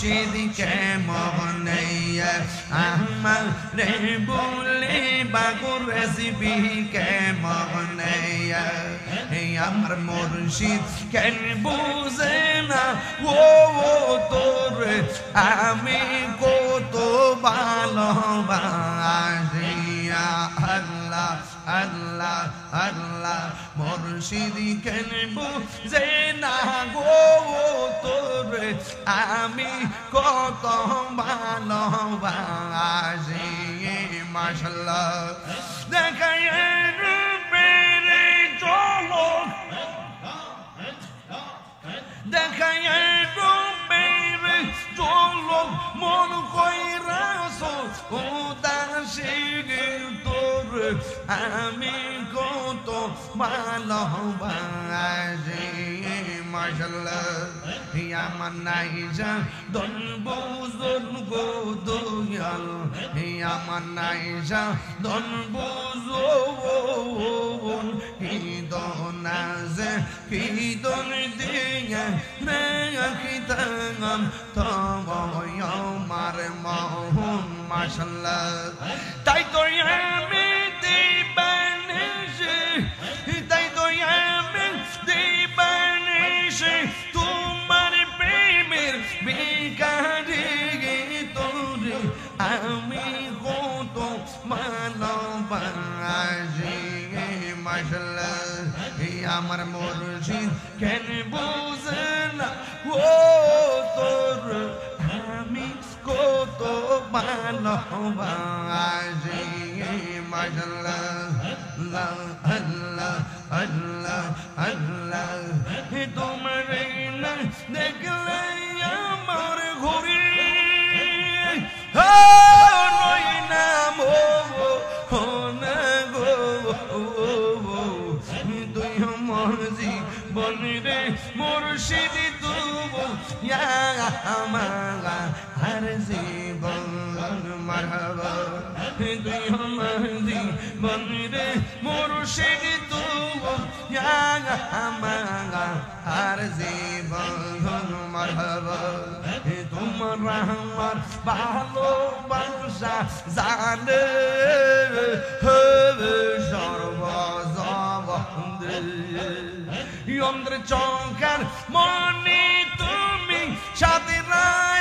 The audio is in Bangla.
মুর্শিদ কেমন আমার রে বলে বাগুর রেসিপি কেমন আমার মুর্শিদ কেন বুঝে না ও তোর আমি কত ভালোবাসি আল্লাহ আল্লাহ আল্লাহ মুর্শিদ কেন বুঝে না গো তোর আমি কত ভালোবাসি মাশাআল্লাহ দেখায় রূপেরে চলো দেখায় রূপেরে চলো মন কইরাছো উদাসী তোর আমি কত ভালোবাসি মাশাআল্লাহ আমার নাইজা দন বুঝন গো দয়াল আমার নাইজা দন বুঝন কি দনাজে কি দন দিয়া রাখিতাম তোমায় আমার মন মাশাআল্লাহ তাই তো আমি দিবানিশি তাই তো আমি দিবানিশি তোমার প্রেমের ভিখারি তোরে আমি কত ভালোবাসি মাশাআল্লাহ আমার মুর্শিদ কেন বুঝে না ও তোর আমি কত ভালোবাসি মাশাআল্লাহ আল্লাহ আল্লাহ আল্লাহ তোমার না দেখলে আমার ঘুরি নয় নাম ও না গো তুই মর্জি বলরে মুর্শিদ তুবো আমার হর জীবন মারহাবা তুই মর্জি বলরে মুর্শিদ তুবো আমার হর জীবন মারহাবা তোমার আমার ভালোবাসা জানে সর্বজবন্দে অন্ধ্র চৌকার মনে তুমি সাথে রায়